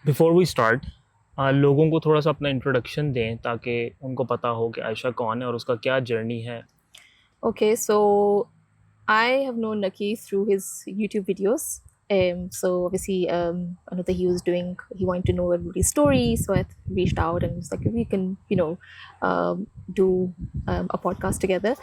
Before we start लोगों को थोड़ा सा अपना इंट्रोडक्शन दें ताकि उनको पता हो कि आयशा कौन है और उसका क्या जर्नी है. Okay, so I have known Naki through his YouTube videos. So obviously, I know that he wanted to know everybody's story. So I reached out and was like, if we can, do a podcast together.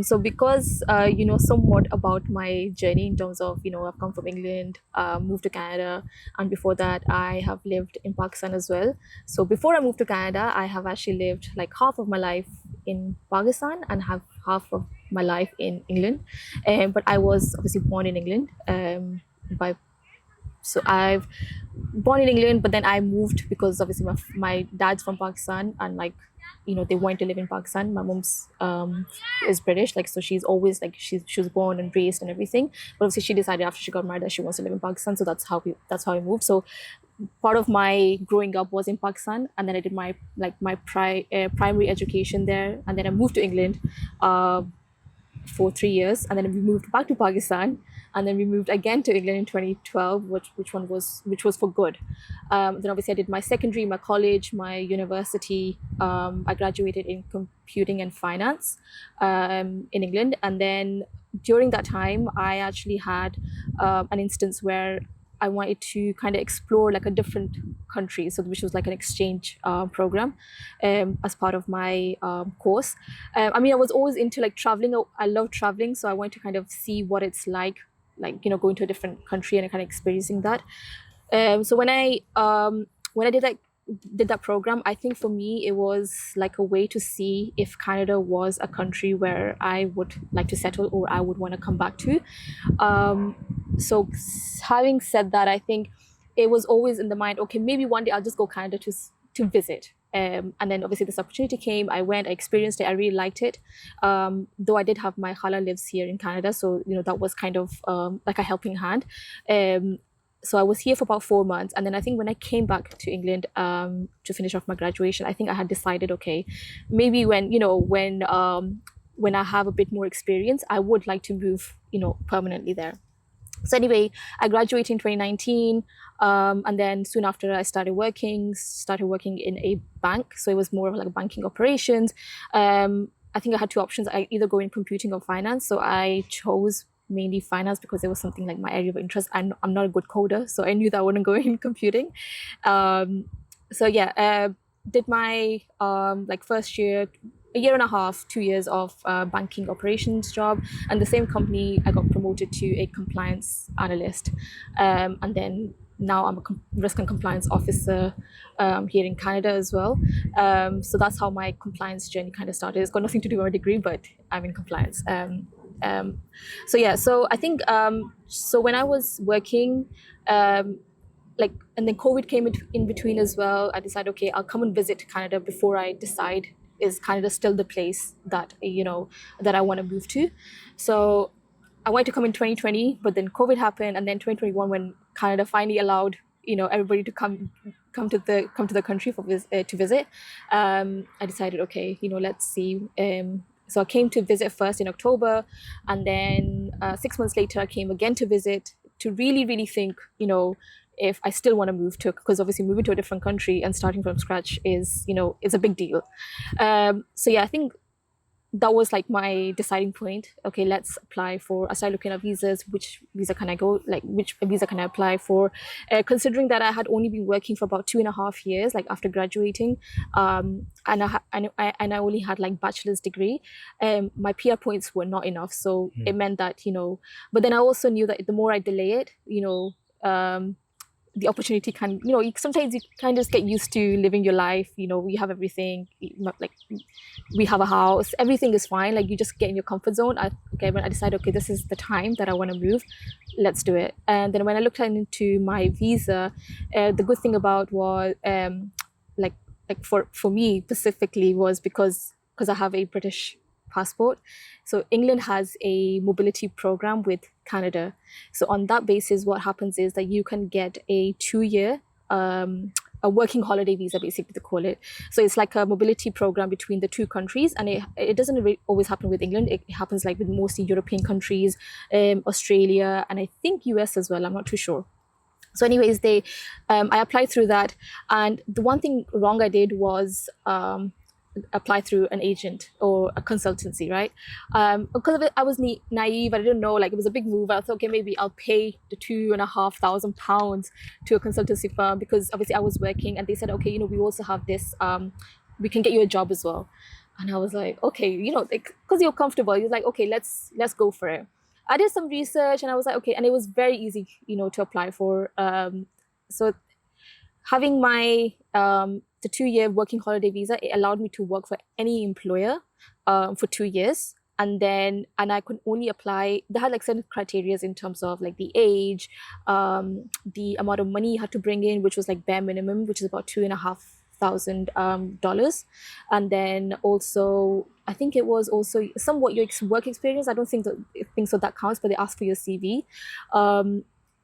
So because you know somewhat about my journey in terms of, I've come from England, moved to Canada, and before that, I have lived in Pakistan as well. So before I moved to Canada, I have actually lived like half of my life in Pakistan and have half of my life in England. But I was obviously born in England. By so I've born in England, but then I moved because obviously my dad's from Pakistan, and like they wanted to live in Pakistan. My mom's is British, like so she's always like she was born and raised and everything. But obviously she decided after she got married that she wants to live in Pakistan, so that's how we moved. So part of my growing up was in Pakistan, and then I did my primary education there, and then I moved to England. Uh, for 3 years, and then we moved back to Pakistan, and then we moved again to England in 2012, which was for good. Then obviously I did my secondary, my college, my university. I graduated in computing and finance in England, and then during that time, I actually had an instance where I wanted to kind of explore like a different country, so which was like an exchange program as part of my course. I mean, I was always into like traveling. I love traveling, so I wanted to kind of see what it's like going to a different country and kind of experiencing that. So when I did that program, I think for me it was like a way to see if Canada was a country where I would like to settle or I would want to come back to. Having said that, I think it was always in the mind, okay, maybe one day I'll just go Canada to visit. And then obviously this opportunity came. I went, I experienced it, I really liked it. Though I did have my hala lives here in Canada, so that was kind of like a helping hand. So I was here for about 4 months, and then I think when I came back to England to finish off my graduation, I think I had decided, okay, maybe when I have a bit more experience, I would like to move, permanently there. So anyway, I graduated in 2019, and then soon after I started working in a bank. So it was more of like banking operations. I think I had two options. I either go in computing or finance. So I chose mainly finance because it was something like my area of interest. I'm not a good coder, so I knew that I wouldn't go in computing. Um, so yeah, did my like first year, a year and a half, 2 years of banking operations job, and the same company I got promoted to a compliance analyst, and then now I'm a risk and compliance officer here in Canada as well. So that's how my compliance journey kind of started. It's got nothing to do with my degree, but I'm in compliance. Um, so yeah, so I think so when I was working, um, like, and then COVID came in between as well. I decided, okay, I'll come and visit Canada before I decide is Canada still the place that that I want to move to. So I wanted to come in 2020, but then COVID happened, and then 2021 when Canada finally allowed everybody to come to the country to visit. I decided, okay, let's see. So I came to visit first in October, and then 6 months later I came again to visit to really really think, if I still want to move to, because obviously moving to a different country and starting from scratch is a big deal. So yeah, I think that was like my deciding point. Okay, let's apply for. I started looking at visas. Which visa can I go? Like, which visa can I apply for? Considering that I had only been working for about 2.5 years, like after graduating, and I only had like bachelor's degree, my PR points were not enough. So it meant that. But then I also knew that the more I delay it, the opportunity can sometimes you kind of just get used to living your life. We have everything, like we have a house, everything is fine, like you just get in your comfort zone. When I decided, okay, this is the time that I want to move, let's do it. And then when I looked into my visa, the good thing about was like for me specifically was because I have a British passport. So England has a mobility program with Canada. So on that basis, what happens is that you can get a 2 year a working holiday visa, basically to call it. So it's like a mobility program between the two countries, and it doesn't always happen with England. It happens like with mostly European countries, Australia, and I think US as well. I'm not too sure. So anyways, I applied through that, and the one thing wrong I did was apply through an agent or a consultancy, right? Because of it, I was naive. I didn't know, like, it was a big move. I thought, okay, maybe I'll pay the £2,500 to a consultancy firm, because obviously I was working, and they said, okay, we also have this, we can get you a job as well. And I was like, okay, like, because you're comfortable, you're like, okay, let's go for it. I did some research, and I was like, okay, and it was very easy, to apply for. So having my the 2-year working holiday visa, it allowed me to work for any employer for 2 years. And I could only apply. They had like certain criteria in terms of like the age, the amount of money you had to bring in, which was like bare minimum, which is about $2,500. And then also, I think it was also somewhat your work experience. I don't think so that counts, but they ask for your CV.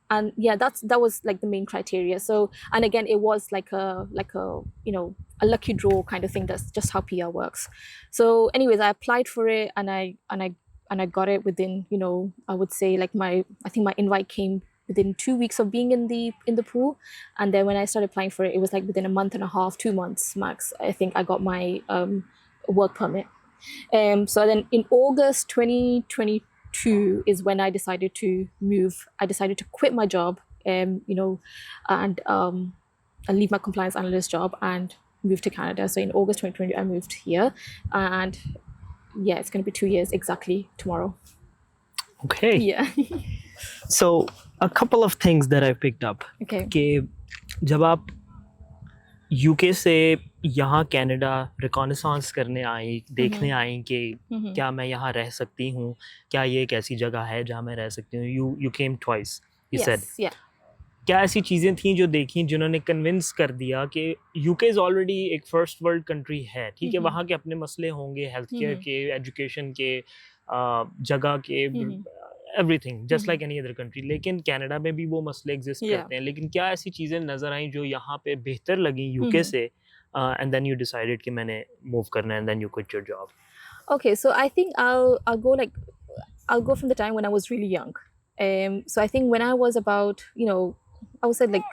And yeah, that was like the main criteria. So, and again, it was like a a lucky draw kind of thing. That's just how PR works. So anyways, I applied for it, and I got it within, I would say, like, I think my invite came within 2 weeks of being in the pool. And then when I started applying for it, it was like within a month and a half, 2 months max, I think I got my work permit. So then in August 2022 is when I decided to move. I decided to quit my job, and leave my compliance analyst job and move to Canada. So in August 2020, I moved here, and yeah, it's going to be 2 years exactly tomorrow. Okay. Yeah. So a couple of things that I picked up. Okay. कि जब आप UK से यहाँ Canada रिकॉनेसांस करने आई, देखने आई कि क्या मैं यहाँ रह सकती हूँ, क्या ये एक ऐसी जगह है जहाँ मैं रह सकती हूँ. You came twice, you said. Yeah. क्या ऐसी चीज़ें थी जो देखी जिन्होंने कन्विंस कर दिया कि यूके इज़ ऑलरेडी एक फर्स्ट वर्ल्ड कंट्री है, ठीक है, वहाँ के अपने मसले होंगे, हेल्थ केयर के, एजुकेशन के, जगह के, everything just like any other country, लेकिन कनाडा में भी वो मसले एग्जिस्ट करते हैं. लेकिन क्या ऐसी चीज़ें नज़र आई जो यहाँ पे बेहतर लगी यूके से, एंड देन यू डिसाइडेड कि मैंने मूव करना है, and then you quit your job? Okay, so I think I'll go from the time when I was really young. So I think when I was about, I would say like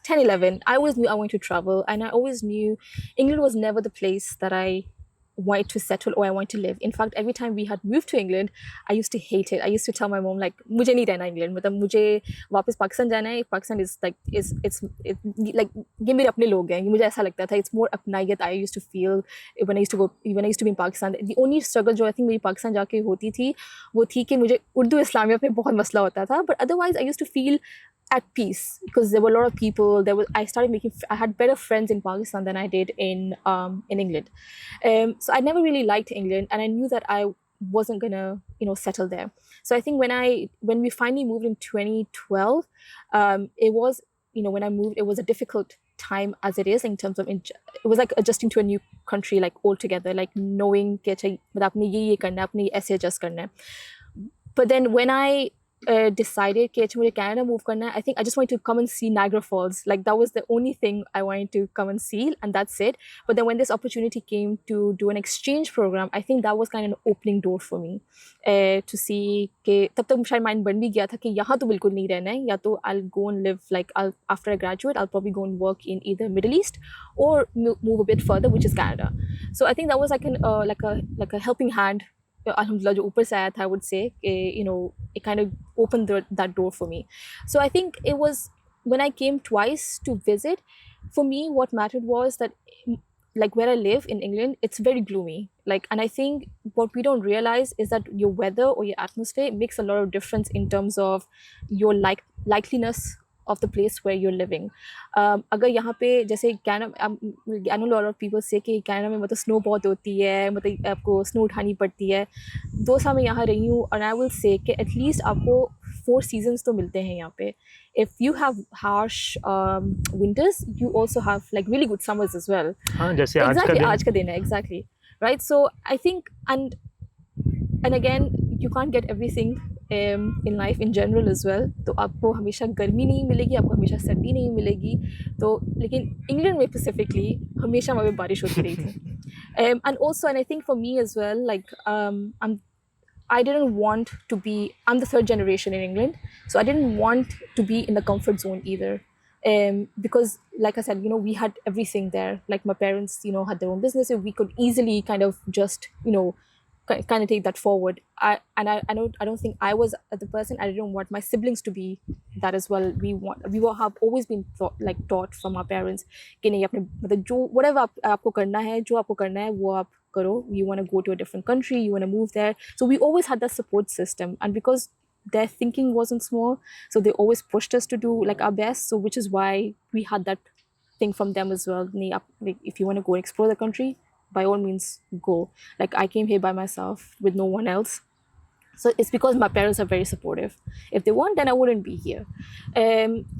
10, 11, I always knew I wanted to travel, and I always knew England was never the place that I wanted to settle or I wanted to live. In fact, every time we had moved to England, I used to hate it. I used to tell my mom, like, mujhe nahi rehna England, matlab mujhe wapas Pakistan jana hai. Pakistan is like it's like ye mere apne log hain. Mujhe aisa lagta tha. It's more apnaiyat I used to feel when I used to be in Pakistan. The only struggle jo I think meri Pakistan jaake hoti thi wo thi कि मुझे उर्दू इस्लामियत में बहुत मसला होता था. But otherwise I used to feel at peace because there were a lot of people. I had better friends in Pakistan than I did in England. So I never really liked England, and I knew that I wasn't gonna settle there. So I think when we finally moved in 2012, it was, when I moved, it was a difficult time as it is in terms of it was like adjusting to a new country, like altogether, like knowing कि अच्छा मतलब आपने ये करना है, आपने ऐसे adjust करना है. But then when I decided कि अच्छा मुझे Canada move करना है, I think I just wanted to come and see Niagara Falls. Like that was the only thing I wanted to come and see, and that's it. But then when this opportunity came to do an exchange program, I think that was kind of an opening door for me to see कि तब तक शायद mind बन भी गया था कि यहाँ तो बिल्कुल नहीं रहना है, या तो I'll go and live, like after I graduate I'll probably go and work in either Middle East or move a bit further, which is Canada. So I think that was like a helping hand, alhamdulillah, jo upar se aaya tha, I would say, it kind of opened that door for me. So I think it was when I came twice to visit, for me what mattered was that, like, where I live in England, it's very gloomy. Like, and I think what we don't realize is that your weather or your atmosphere makes a lot of difference in terms of your likeliness of the place where you're living. अगर यहाँ पे जैसे Canada, I know a lot of people say कि Canada में मतलब snow बहुत होती है, मतलब आपको स्नो उठानी पड़ती है. 2 साल मैं यहाँ रही हूँ, and I will say कि at least आपको 4 seasons तो मिलते हैं यहाँ पे. If you have harsh winters, you also have like really good summers as well. हाँ, जैसे exactly, आज का दिन है, exactly, right? So I think, and again, you can't get everything in life in general as well. तो आपको हमेशा गर्मी नहीं मिलेगी, आपको हमेशा सर्दी नहीं मिलेगी. तो लेकिन इंग्लैंड में specifically हमेशा वहाँ पे बारिश होती रही थी. And also, and I think for me as well, like I didn't want to be, I'm the third generation in England, so I didn't want to be in the comfort zone either. Because like I said, we had everything there. Like my parents, had their own business, and we could easily kind of just, kind of take that forward. I don't think I was the person. I didn't want my siblings to be that as well. Have always been taught from our parents कि नहीं अपने मतलब जो whatever आपको करना है, जो आपको करना है वो आप करो. You want to go to a different country, you want to move there. So we always had that support system, and because their thinking wasn't small, so they always pushed us to do like our best. So which is why we had that thing from them as well. Like, if you want to go explore the country, by all means go. Like I came here by myself with no one else. So it's because my parents are very supportive. If they weren't, then I wouldn't be here.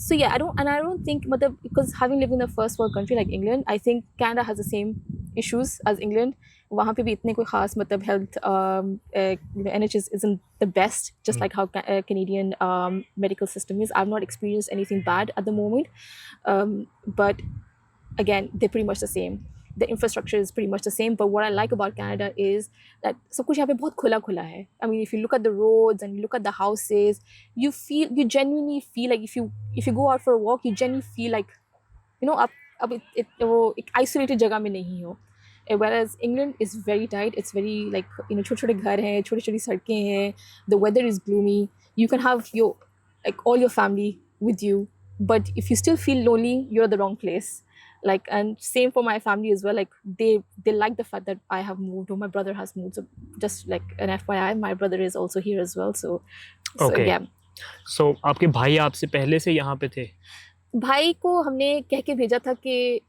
So yeah, I don't think, because having lived in a first world country like England, I think Canada has the same issues as England. वहाँ पे भी इतने कोई खास health NHS isn't the best, just like how Canadian medical system is. I've not experienced anything bad at the moment, but again, they're pretty much the same. The infrastructure is pretty much the same, but what I like about Canada is that सब कुछ यहाँ पे बहुत खुला खुला है. I mean, if you look at the roads and you look at the houses, you genuinely feel like if you go out for a walk, you genuinely feel like, आप एक isolated जगह में नहीं हो. Whereas England is very tight. It's very like, छोटे छोटे घर हैं, छोटी छोटी सड़कें हैं. The weather is gloomy. You can have all your family with you, but if you still feel lonely, you're at the wrong place. Like, and same for my family as well. Like they like the fact that I have moved, or my brother has moved. So just like an FYI, my brother is also here as well. So okay. Yeah. So आपके भाई आपसे पहले से यहाँ पे थे? भाई को हमने कह के भेजा था कि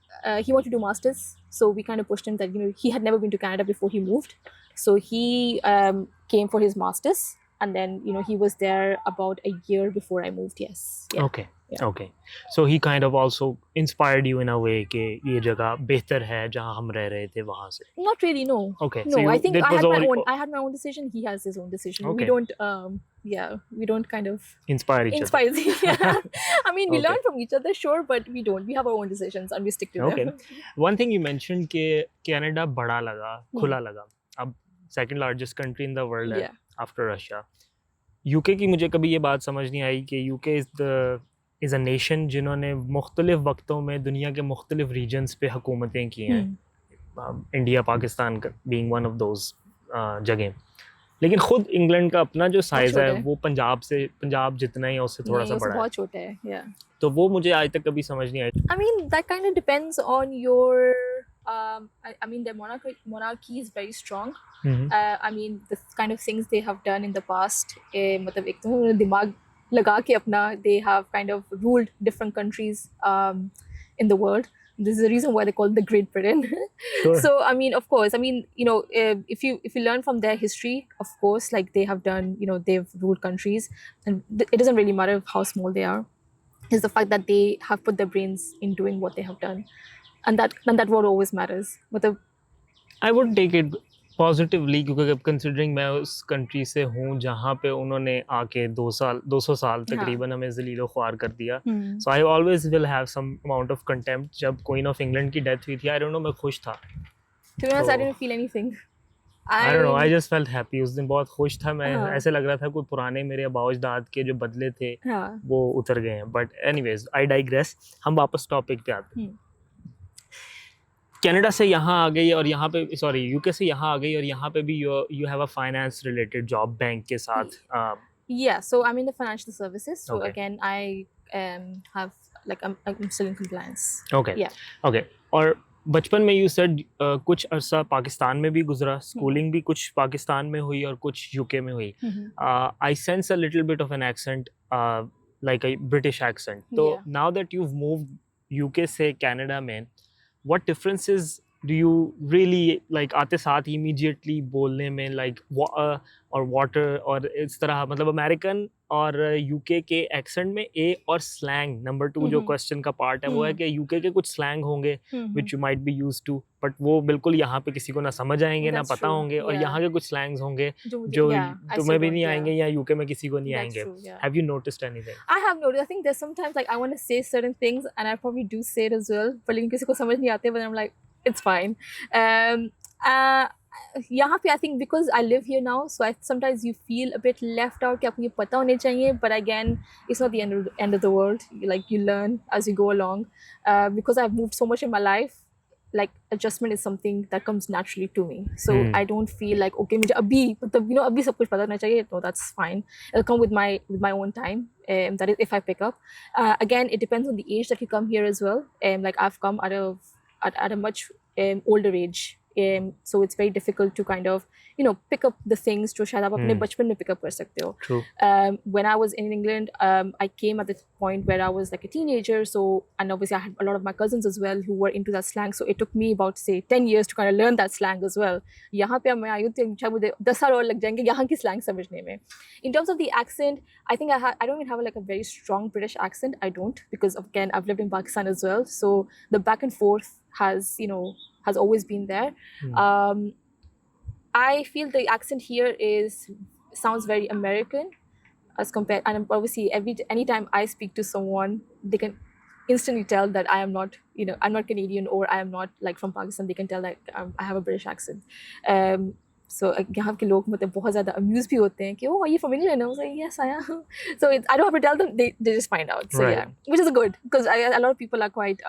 he wanted to do masters, so we kind of pushed him that he had never been to Canada before he moved, so he came for his masters, and then he was there about a year before I moved. Yes. Yeah. Okay. Yeah. Okay. So he kind of also inspired you in a way कि ये जगह बेहतर है जहाँ हम रह रहे थे वहाँ से. Not really, no. Okay. No, so I think I had my own decision. He has his own decision. Okay. We don't kind of inspire each other. Yeah. I mean, we Okay. learn from each other, sure, but we don't. We have our own decisions and we stick to Okay. them. One thing you mentioned कि Canada बड़ा लगा, खुला लगा. अब second largest country in the world है Yeah. after Russia. UK की मुझे कभी ये बात समझ नहीं आई कि UK is a nation जिन्होंने मुख्तलिफ वक्तों में दुनिया के मुख्तलिफ regions पे हुकूमतें की हैं. India, Pakistan being one of those जगह. लेकिन खुद इंग्लैंड का अपना जो साइज है वो पंजाब जितना ही है उससे थोड़ा सा बड़ा है. बहुत छोटा है. Yeah. तो वो मुझे आज तक कभी समझ नहीं आई. I mean, that kind of depends on your I mean, the monarchy is very strong. I mean, the kind of things they have done in the past, मतलब एक तो दिमाग लगा के अपना, they have kind of ruled different countries in the world. This is the reason why they call it the Great Britain. Sure. So I mean, of course, I mean, if you learn from their history, of course, like they have done, they've ruled countries, and it doesn't really matter how small they are. It's the fact that they have put their brains in doing what they have done, and that what always matters. But I would take it positively क्योंकि considering मैं उस country से हूँ जहाँ पे उन्होंने आके 200 साल तकरीबन हमें ज़लीलो ख्वार कर दिया. So I always will have some amount of contempt. जब Queen of England की death हुई थी, I don't know, मैं खुश था. To be honest, I didn't feel anything. I don't know, I just felt happy. उस दिन बहुत खुश था मैं. ऐसे लग रहा था कोई पुराने मेरे आबाओ-अजदाद के जो बदले थे वो उतर गए हैं. But anyways, I digress. हम वापस topic पे आते हैं. कनाडा से यहाँ आ गई और यहाँ पे यूके से यहाँ आ गई और यहाँ पे भी you have a finance related job bank के साथ. Yeah, so I'm in the financial services. So Okay. again, I have I'm still in compliance. Okay. Yeah. Okay. और बचपन में you said कुछ अरसा पाकिस्तान में भी गुजरा, schooling भी कुछ पाकिस्तान में हुई और कुछ यूके में हुई. I sense a little bit of an accent, like a British accent. So Yeah. now that you've moved UK से कनाडा में, what differences do you really like आते साथ immediately बोलने में, like और water और इस तरह, मतलब अमेरिकन और यूके के एक्सेंट में ए और स्लैंग. नंबर 2 जो क्वेश्चन का पार्ट है वो है कि यूके के कुछ स्लैंग होंगे which you might be used to, but वो बिल्कुल यहाँ पे किसी को ना समझ आएंगे ना That's पता true, होंगे, और yeah. यहाँ के कुछ स्लैंग्स होंगे जो Yeah, I तुम्हें still भी don't, नहीं yeah. आएंगे या यूके में किसी को नहीं That's आएंगे. true, yeah. Have you noticed anything? I have noticed. I think there's sometimes like I want to say certain things and I probably do say it as well, but लेकिन किसी को समझ नहीं आते, but I'm like, it's fine. यहाँ पे I think because I live here now, so sometimes you feel a bit left out कि आपको ये पता होने चाहिए, but again, it's not the end of the world. Like you learn as you go along. Because I've moved so much in my life, like adjustment is something that comes naturally to me. So I don't feel like okay मुझे अभी मतलब अभी सब कुछ पता होना चाहिए. No, that's fine. It'll come with my own time. That is if I pick up. Again, it depends on the age that you come here as well. Like I've come at a much older age. So it's very difficult to kind of pick up the things जो शायद आप अपने बचपन में pick up कर सकते हो. True. When I was in England, I came at the point where I was like a teenager, so and obviously I had a lot of my cousins as well who were into that slang, so it took me about say 10 years to kind of learn that slang as well. यहाँ पे मैं आई हूँ तो शायद मुझे 10 साल और लग जाएंगे यहाँ की slang समझने में. In terms of the accent, I think I don't even have like a very strong British accent. I don't, because again I've lived in Pakistan as well, so the back and forth has always been there. I feel the accent here sounds very American as compared, and obviously anytime I speak to someone, they can instantly tell that I am not, I'm not Canadian, or I am not like from Pakistan. They can tell that I have a British accent. So यहाँ के लोग मतलब बहुत ज़्यादा amused भी होते हैं कि oh, are you from England? I was like, yes, I am. So I don't have to tell them; they just find out. So Right. yeah, which is good, because a lot of people are quite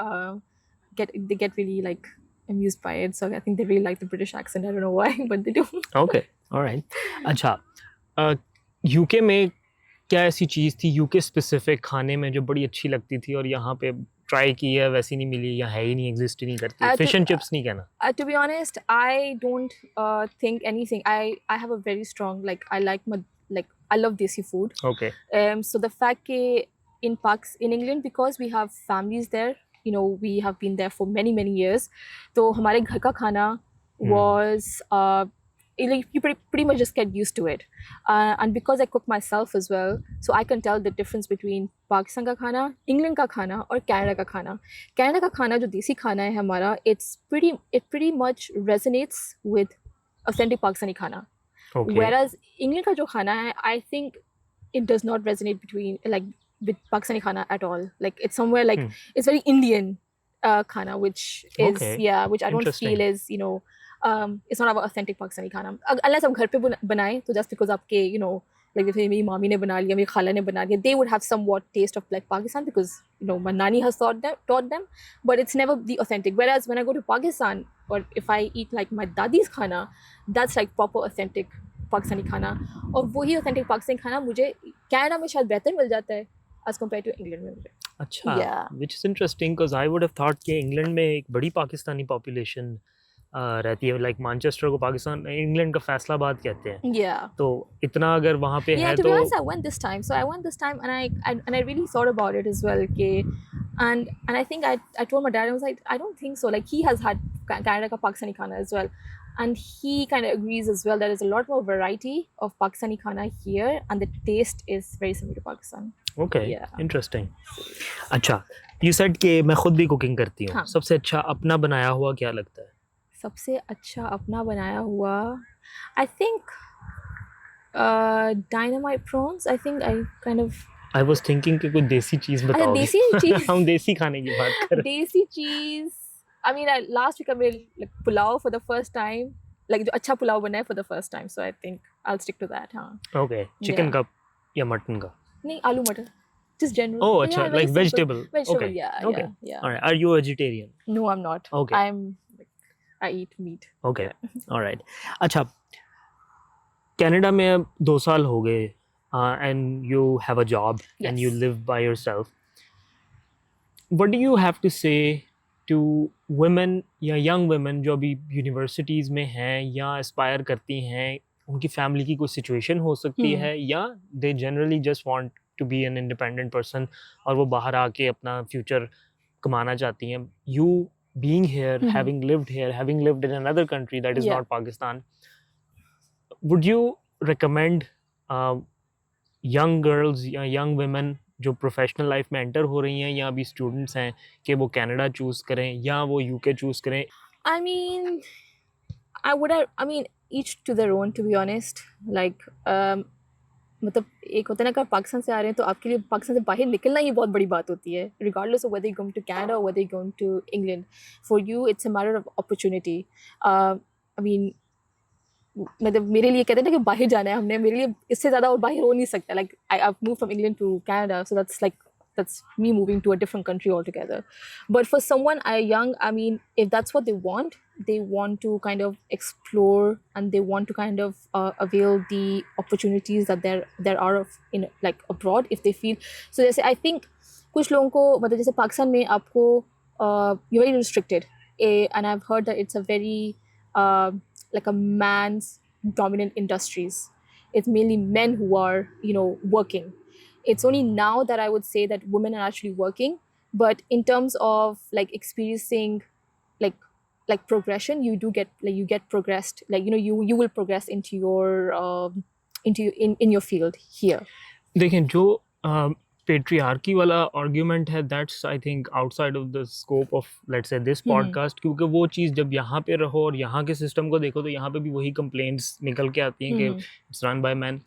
they get really like amused by it. So I think they really like the British accent. I don't know why, but they do. Okay, all right. अच्छा, UK में क्या ऐसी चीज़ थी UK specific खाने में जो बड़ी अच्छी लगती थी और यहाँ पे ट्राई की है वैसी नहीं मिली या है ही नहीं, एग्जिस्ट ही नहीं करती? फिश एंड चिप्स नहीं कहना. To be honest, I don't think anything. I have a very strong I love desi food. Okay. So the fact that in England, because we have families there, we have been there for many years. So हमारे घर का खाना was you pretty much just get used to it. And because I cook myself as well, so I can tell the difference between Pakistan का खाना, England का खाना और Canada का खाना. Canada का खाना जो देसी खाना है हमारा, it pretty much resonates with authentic Pakistani खाना. Okay. Whereas England का जो खाना है, I think it does not resonate with Pakistani khana at all. Like it's somewhere like it's very Indian khana, which is Okay. which I don't Interesting. feel is it's not our authentic Pakistani khana. Unless हम घर पे बनाए, तो just because आपके like जैसे मेरी मामी ने बना लिया, मेरी खाला ने बना लिया, they would have somewhat taste of like Pakistan, because my nani has taught them, but it's never the authentic. Whereas when I go to Pakistan, or if I eat like my dadi's khana, that's like proper authentic Pakistani खाना. और वही authentic Pakistani खाना मुझे Canada में शायद बेहतर मिल जाता है as compared to इंग्लैंड में मुझे. अच्छा. Yeah. Which is interesting because I would have thought कि इंग्लैंड में एक बड़ी पाकिस्तानी पॉपुलेशन रहती है, लाइक मैनचेस्टर को पाकिस्तान, इंग्लैंड का फैसलाबाद कहते हैं. Yeah. तो इतना अगर वहाँ पे Yeah, है to be तो honest, I went this time. So I went this time, and I really thought about it as well. Okay, and I think I told my dad, I was like, I don't think so. Like he has had Canada ka Pakistani khana as well, and he kind of agrees as well. There is a lot more variety of Pakistani khana here, and the taste is very similar to Pakistan. Okay. Yeah. Interesting. अच्छा, you said कि मैं खुद भी cooking करती हूँ. हाँ. सबसे अच्छा अपना बनाया हुआ क्या लगता है? सबसे अच्छा अपना बनाया हुआ, I think dynamite prawns. I think I kind of I was thinking कि कोई देसी चीज़ अच्छा बताओ. देसी चीज. हम देसी खाने की बात कर रहे Desi cheese. I mean, last week I made like pulao for the first time. Like जो अच्छा पुलाव बना है for the first time. So I think I'll stick to that. हाँ. हैं. ओके. Chicken Yeah. का या मटन का? नहीं आलू मटर. Just general. Oh, Yeah, अच्छा, very like simple. vegetable. Vegetable. Okay. Yeah. Okay. Yeah. Alright. Are you a vegetarian? No, I'm not. Okay. I eat meat. Okay. Alright. अच्छा, Canada में अब 2 साल हो गए and you have a job and you Yes. live by yourself. What do you have to say to women या young women जो अभी universities में हैं या aspire करती हैं, उनकी family की कोई situation हो सकती है या they generally just want to be an independent person और वो बाहर आके अपना future कमाना चाहती हैं. You being here, having lived here, having lived in another country that is Yeah. not Pakistan, would you recommend young girls या young women जो प्रोफेशनल लाइफ में एंटर हो रही हैं या अभी स्टूडेंट्स हैं कि वो कनाडा चूज़ करें या वो यूके चूज़ करें? I mean, I mean, each to their own, to be honest. Like, मतलब एक होता है ना कि आप पाकिस्तान से आ रहे हैं तो आपके लिए पाकिस्तान से बाहर निकलना ही बहुत बड़ी बात होती है, regardless of whether you're going to Canada or whether you're going to England. For you, it's a matter of opportunity. I mean, मतलब मेरे लिए कहते हैं ना कि बाहर जाना है हमने, मेरे लिए इससे ज़्यादा और बाहर हो नहीं सकता. Like I've moved from England to Canada, so that's me moving to a different country altogether. But for someone young, I mean, if that's what they want to kind of explore, and they want to kind of avail the opportunities that there are in like abroad, if they feel. So जैसे I think कुछ लोगों को मतलब जैसे पाकिस्तान में आपको you're very restricted, and I've heard that it's a very like a man's dominant industries. It's mainly men who are working. It's only now that I would say that women are actually working, but in terms of like experiencing like progression, you do get like you get progressed, like you will progress into your field here. देखें जो patriarchy वाला argument है, that's I think outside of the scope of let's से this podcast, क्योंकि वो चीज़ जब यहाँ पे रहो और यहाँ के सिस्टम को देखो तो यहाँ पे भी वही कंप्लेंट्स निकल के आती हैं कि it's run by man.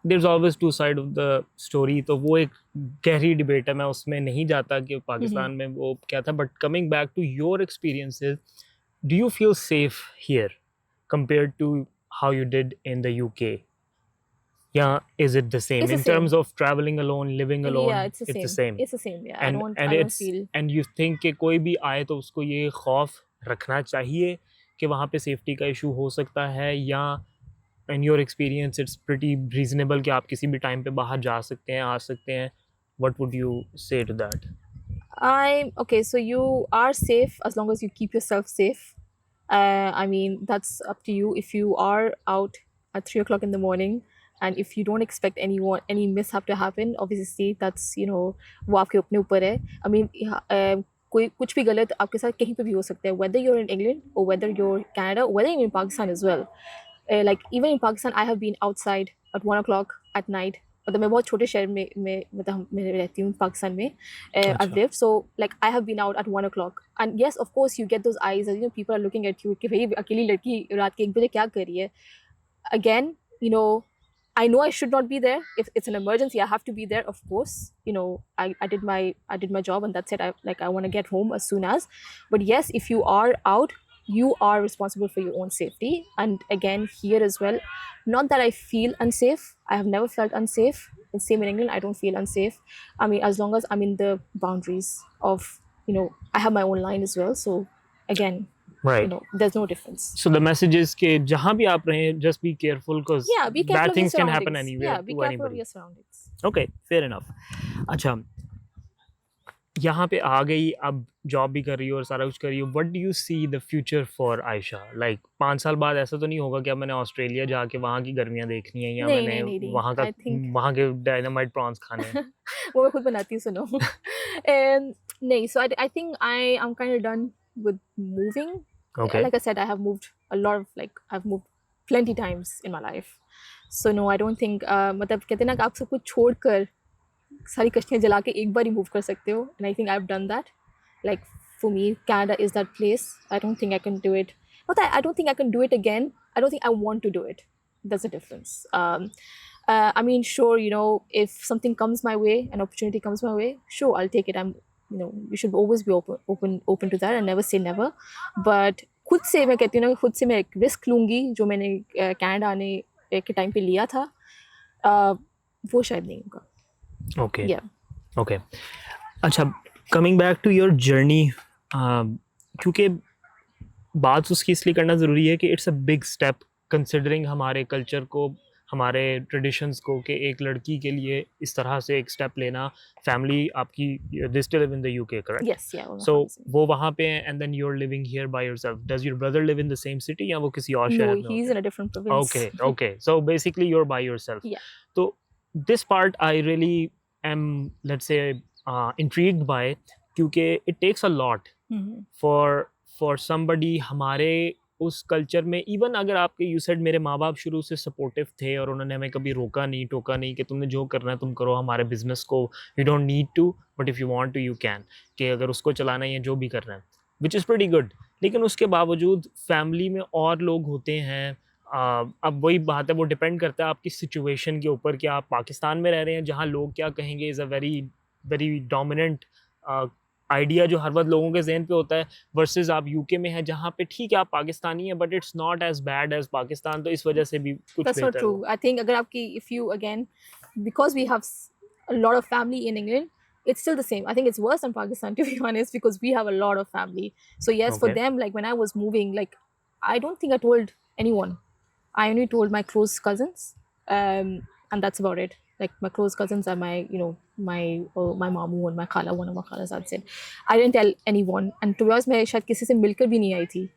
There is always two side of the story. तो वो एक गहरी डिबेट है, मैं उसमें नहीं जाता कि पाकिस्तान में वो क्या था. But coming back to your experiences, do you feel safe here compared to how you did in the UK? Yeah, is it the same It's the in same. terms of traveling alone, living alone? Yeah, it's the same. It's the same. Yeah, And I don't feel. and you think कि कोई भी आए तो उसको ये खौफ रखना चाहिए कि वहाँ पे सेफ्टी का इशू हो सकता है, या in your experience it's pretty reasonable कि आप किसी भी टाइम पे बाहर जा सकते हैं, आ सकते हैं? What would you say to that? Okay, so you are safe as long as you keep yourself safe. I mean, that's up to you. If you are out at 3 o'clock in the morning, and if you don't expect any mishap to happen, obviously that's वो आपके अपने ऊपर है. I mean, कोई कुछ भी गलत आपके साथ कहीं पे भी हो सकता है, whether you're in England or whether you're Canada or whether you're in Pakistan as well. Like even in Pakistan, I have been outside at 1 o'clock at night. मतलब मैं बहुत छोटे शहर में मतलब मैं रहती हूँ पाकिस्तान में. I've lived, so like I have been out at 1 o'clock, and yes, of course, you get those eyes, people are looking at you कि भाई अकेली लड़की रात के 1 बजे क्या कर रही है. Again, I know I should not be there. If it's an emergency, I have to be there, of course. I did my job, and that's it. I want to get home as soon as. But yes, if you are out, you are responsible for your own safety. And again, here as well, not that I feel unsafe. I have never felt unsafe. And same in England, I don't feel unsafe. I mean, as long as I'm in the boundaries of, I have my own line as well. So again, right, there's no difference. So the message is कि जहाँ भी आप रहें, just be careful, because be careful bad of things your can happen surroundings. anywhere Be to careful anybody. of your surroundings. Okay, fair enough. अच्छा, यहाँ पे आ गई, अब जॉब भी कर रही हो और सारा कुछ कर रही हो. What do you see the future for Aisha? Like 5 साल बाद ऐसा तो नहीं होगा कि अब मैंने ऑस्ट्रेलिया जाके वहाँ की गर्मियाँ देखनी है, या मैंने नहीं. वहाँ के डायनामाइट प्रॉन्स खाने हैं? वो मैं खुद बनाती हूँ, सुनो. नहीं, so I think I'm kind of done with moving. Okay. Like I said, I have moved a lot of, like I've moved plenty times in my life. So no, I don't think मतलब कहते हैं ना कि आप सब कुछ छोड़कर सारी कश्तियाँ जला के एक बार ही मूव कर सकते हो. And I think I've done that. Like for me, Canada is that place. I don't think I can do it. Not that I don't think I can do it again. I don't think I want to do it. There's a difference. I mean, sure, if something comes my way, an opportunity comes my way, sure, I'll take it. You should always be open to that and never say never. But खुद से मैं कहती हूँ ना, खुद से मैं एक रिस्क लूँगी जो मैंने कनाडा आने के टाइम पे लिया था, वो शायद नहीं होगा. Okay. Yeah. Okay. अच्छा, coming back to your journey, क्योंकि बात उसकी इसलिए करना ज़रूरी है कि it's a big step considering हमारे culture को, हमारे ट्रेडिशंस को, कि एक लड़की के लिए इस तरह से एक स्टेप लेना. फैमिली आपकी, they still live in the UK, correct? Yes, yeah. So वो वहाँ पे हैं, and then you're living here by yourself. Does your brother live in the same city, या वो किसी और शहर में? No, he's in a different province. Okay. So basically you're by yourself. Yeah. So this part I really am, let's say, intrigued by, क्योंकि it takes a lot for somebody हमारे उस culture में. इवन अगर आपके you said मेरे माँ बाप शुरू से सपोर्टिव थे और उन्होंने हमें कभी रोका नहीं टोका नहीं कि तुमने जो करना है तुम करो, हमारे बिजनेस को you don't need to, but if you want to you can, कि अगर उसको चलाना है या जो भी करना है, विच इज़ प्रीटी गुड. लेकिन उसके बावजूद फैमिली में और लोग होते हैं. अब वही बात है, वो डिपेंड करता है आपकी सिचुएशन के ऊपर कि आप पाकिस्तान में रह रहे हैं जहाँ लोग क्या कहेंगे is a very very dominant idea جو ہر وقت لوگوں کے ذہن پہ ہوتا ہے ورسز آپ یو کے میں ہیں جہاں پہ ٹھیک ہے آپ پاکستانی ہیں but it's not as bad as Pakistan, تو اس وجہ سے بھی کچھ That's not بہتر ہو. true. I think agar aapki, if you again, because we have a lot of family in England, it's still the same. I think it's worse than Pakistan, to be honest, because we have a lot of family. So yes, for Okay. them, like when I was moving, like I don't think I told anyone. I only told my close cousins, and that's about it. Like my close cousins are my, you know, my mamu and my khala, one of my khalas, I'd say. I didn't tell anyone. And to be honest, मैं शायद किसी से मिलकर भी नहीं आई थी.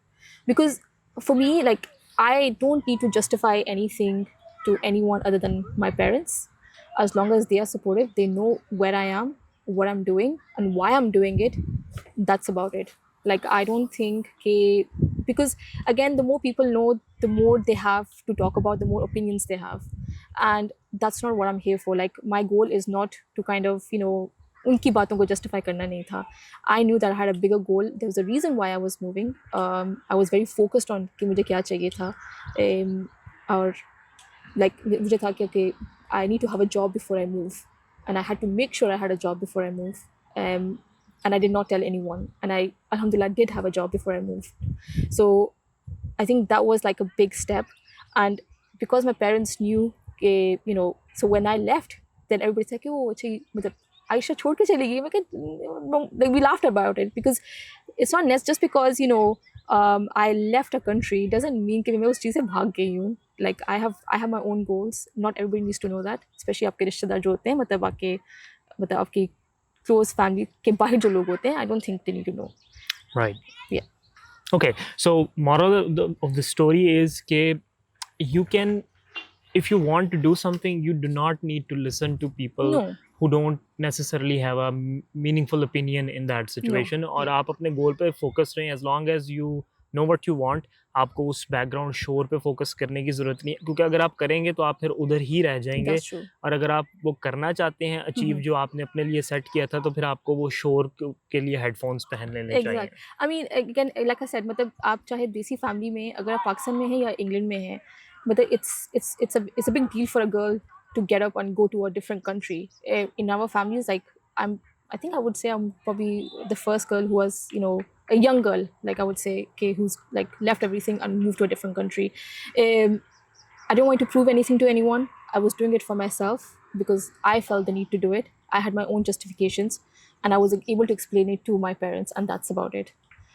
Because for me, like, I don't need to justify anything to anyone other than my parents. As long as they are supportive, they know where I am, what I'm doing, and why I'm doing it. That's about it. Like, I don't think because again, the more people know, the more they have to talk about, the more opinions they have. And that's not what I'm here for. Like, my goal is not to kind of, you know, unki baaton ko justify karna nahi tha. I knew that I had a bigger goal. There was a reason why I was moving. I was very focused on कि मुझे क्या चाहिए था. और like मुझे था कि okay, I need to have a job before I move, and I had to make sure I had a job before I move. And I did not tell anyone, and I alhamdulillah did have a job before I moved. So I think that was like a big step. And because my parents knew, you know, so when I left, then everybody's like, oh, मतलब Aisha छोड़ के चली गई. Like, we laughed about it because it's not just because, you know, I left a country doesn't mean कि मैं उस चीज़ से भाग गई हूँ. Like, I have my own goals. Not everybody needs to know that, especially आपके रिश्तेदार जो होते हैं, मतलब आपकी close family के बाहर जो लोग होते हैं, I don't think they need to know. Right. Yeah. Okay, so moral of the story is that you can, if you want to do something, you do not need to listen to people No. who don't necessarily have a meaningful opinion in that situation. اور آپ اپنے گول پہ focus رہیں, as long as you know what you want. آپ کو اس back ground شور پہ focus کرنے کی ضرورت نہیں ہے, کیونکہ اگر آپ کریں گے تو آپ پھر ادھر ہی رہ جائیں گے. That's true. اور اگر آپ وہ کرنا چاہتے ہیں اچیو جو آپ نے اپنے لیے سیٹ کیا تھا, تو پھر آپ کو وہ شور کے لیے ہیڈ فونس پہن لینے چاہیے. Exactly. I mean, again, like I said, مطلب آپ چاہے دیسی فیملی میں, اگر آپ پاکستان میں ہیں یا انگلینڈ میں ہیں, مطلب it's a big deal for a girl to get up and go to a different country. In our families, like, I think I would say I'm probably the first girl who was, you know, a young girl, like I would say, okay, who's like left everything and moved to a different country. I don't want to prove anything to anyone. I was doing it for myself because I felt the need to do it. I had my own justifications and I was able to explain it to my parents, and that's about it.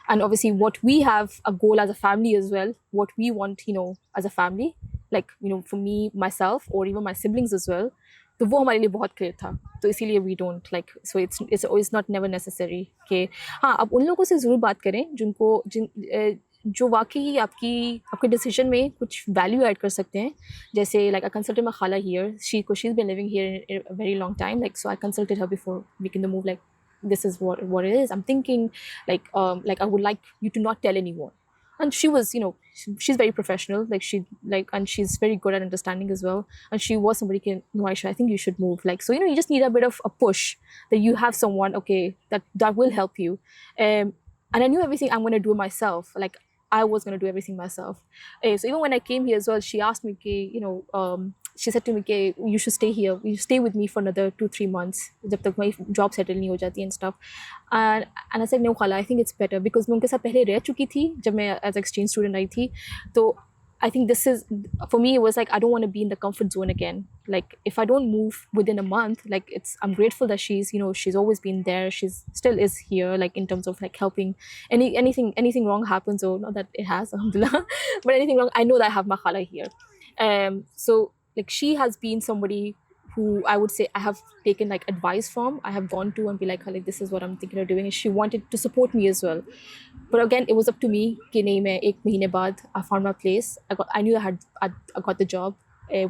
And obviously what we have a goal as a family as well, what we want, you know, as a family, like, you know, for me, myself, or even my siblings as well, تو وہ ہمارے لیے بہت clear تھا. تو اسی لیے we don't like, so it's not never necessary کہ ہاں آپ ان لوگوں سے ضرور بات کریں جو واقعی آپ کے ڈیسیژن میں کچھ ویلیو ایڈ کر سکتے ہیں. جیسے لائک آئی کنسلٹڈ مائی خالہ here, she has been living here very long time, like so I consulted her before making the move, like this is what it is. I'm thinking like I would like you to not tell anyone. And she was, you know, she's very professional, and she's very good at understanding as well. And she was somebody who, no, Aisha, I think you should move. Like, so, you know, you just need a bit of a push that you have someone, okay, that will help you. And I knew everything I'm going to do myself. Like, I was going to do everything myself. So even when I came here as well, she asked me, you know, she said to me, you should stay here. You stay with me for another 2-3 months. جب تک my job settle نہیں ہو جاتی and stuff. And I said, no, Khala, I think it's better. Because میں ان کے ساتھ پہلے رہ چکی تھی جب میں as an exchange student آئی تھی. تو I think this is, for me, it was like, I don't want to be in the comfort zone again. Like, if I don't move within a month, like, I'm grateful that she's, you know, she's always been there. She's still is here, like, in terms of like helping. Anything wrong happens, or not that it has, alhamdulillah, but anything wrong, I know that I have my Khala here. So, like, she has been somebody who I would say I have taken like advice from. I have gone to and be like, this is what I'm thinking of doing. And she wanted to support me as well. But again, it was up to me. Ki nahi, main 1 mahine baad I found my place. I knew I got the job.